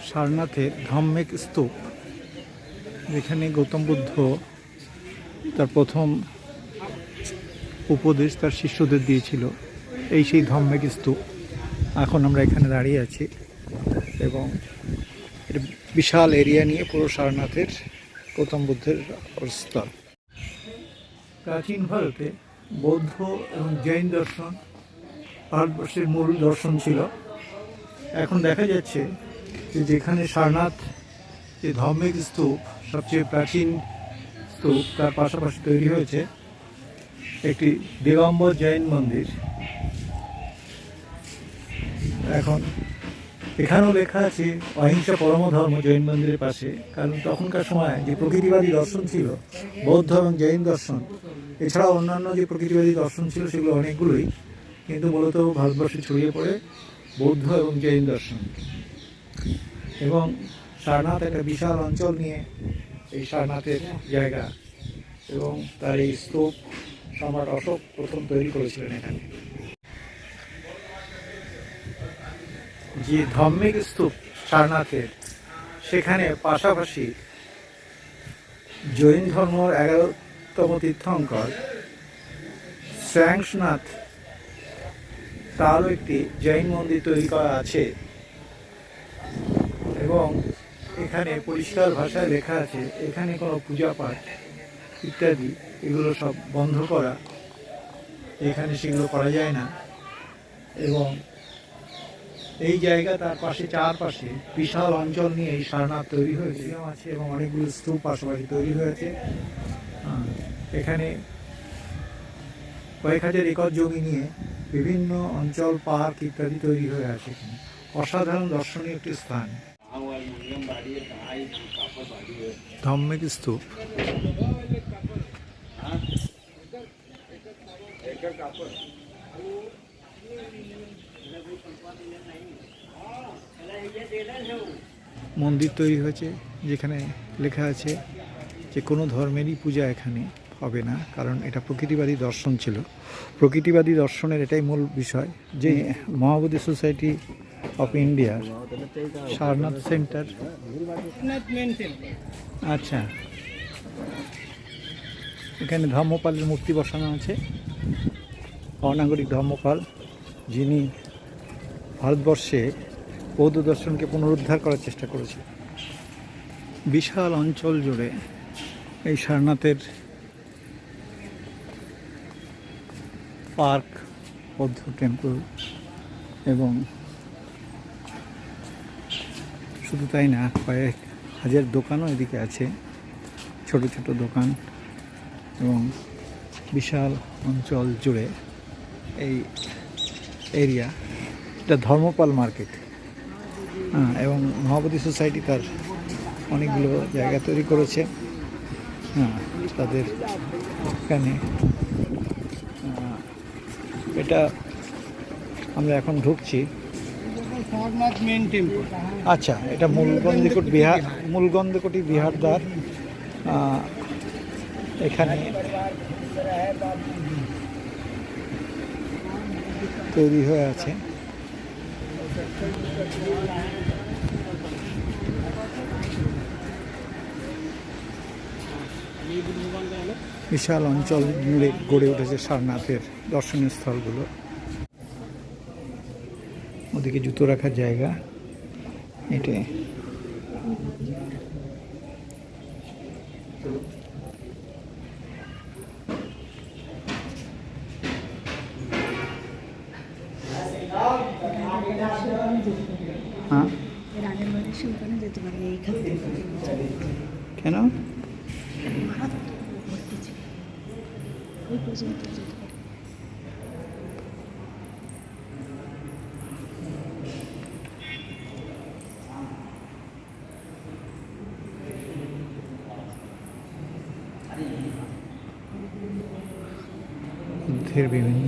সারনাথের ধাম্মিক স্তূপ, যেখানে গৌতম বুদ্ধ তার প্রথম উপদেশ তার শিষ্যদের দিয়েছিল, এই সেই ধাম্মিক স্তূপ। এখন আমরা এখানে দাঁড়িয়ে আছি এবং এটা বিশাল এরিয়া নিয়ে পুরো সারনাথের গৌতম বুদ্ধের স্থল। প্রাচীন ভারতে বৌদ্ধ এবং জৈন দর্শন ভারতবর্ষের মূল দর্শন ছিল। এখন দেখা যাচ্ছে যে যেখানে সারনাথ যে ধাম্মিক স্তূপ, সবচেয়ে প্রাচীন স্তূপ, তার পাশাপাশি তৈরি হয়েছে একটি দিগম্বর জৈন মন্দির। এখন এখানেও লেখা আছে অহিংসা পরম ধর্ম জৈন মন্দিরের পাশে, কারণ তখনকার সময় যে প্রকৃতিবাদী দর্শন ছিল বৌদ্ধ এবং জৈন দর্শন, এছাড়াও অন্যান্য যে প্রকৃতিবাদী দর্শন ছিল সেগুলো অনেকগুলোই, কিন্তু মূলত ভারতবর্ষে ছড়িয়ে পড়ে বৌদ্ধ এবং জৈন দর্শন। এবং সারনাথ একটা বিশাল অঞ্চল নিয়ে এই সারনাথের জায়গা, এবং তার এই স্তূপ সম্রাট অশোক প্রথম তৈরি করেছিলেন এখানে। যে ধাম্মিক স্তূপ সারনাথের, সেখানে পাশাপাশি জৈন ধর্মর 11তম তীর্থঙ্কর শ্রেয়াংসনাথ, তারও একটি জৈন মন্দির তৈরি করা আছে। এবং এখানে পরিষ্কার ভাষায় লেখা আছে এখানে কোনো পূজা পাঠ ইত্যাদি এগুলো সব বন্ধ করা, এখানে সেগুলো করা যায় না। এবং এই জায়গা তার পাশে চারপাশে বিশাল অঞ্চল নিয়ে এই সারনাথ তৈরি হয়েছে আছে, এবং অনেকগুলো স্তূপ পাশাপাশি তৈরি হয়েছে। এখানে কয়েক হাজার একর জমি নিয়ে বিভিন্ন অঞ্চল, পার্ক ইত্যাদি তৈরি হয়ে আছে। অসাধারণ দর্শনীয় একটি স্থান ধাম্মিক স্তূপ। মন্দির তৈরি হয়েছে যেখানে লেখা আছে যে কোনো ধর্মেরই পূজা এখানে হবে না, কারণ এটা প্রকৃতিবাদী দর্শন ছিল। প্রকৃতিবাদী দর্শনের এটাই মূল বিষয় যে Mahabodhi society of India Sarnath centre. আচ্ছা, এখানে ধর্মপালের মূর্তি বসানো আছে, অনাগরিক ধর্মপাল, যিনি ভারতবর্ষে বৌদ্ধ দর্শনকে পুনরুদ্ধার করার চেষ্টা করেছে। বিশাল অঞ্চল জুড়ে এই সারনাথের পার্ক, বৌদ্ধ টেম্পল, এবং শুধু তাই না, কয়েক হাজার দোকানও এদিকে আছে, ছোট ছোট দোকান। এবং বিশাল অঞ্চল জুড়ে এই এরিয়া, এটা ধর্মপাল মার্কেট। এবং মহাবোধি সোসাইটি তার অনেকগুলো জায়গা তৈরি করেছে। তাদের এখানে এটা আমরা এখন ঢুকছি। আচ্ছা, এটা মূলগন্ধকোটি বিহার দ্বার। এখানে তৈরি হয়ে আছে। বিশাল অঞ্চল মিলে গড়ে উঠেছে সারনাথের দর্শনীয় স্থলগুলো। ওদিকে জুতো রাখার জায়গা, এটা কেন বুদ্ধের বিভিন্ন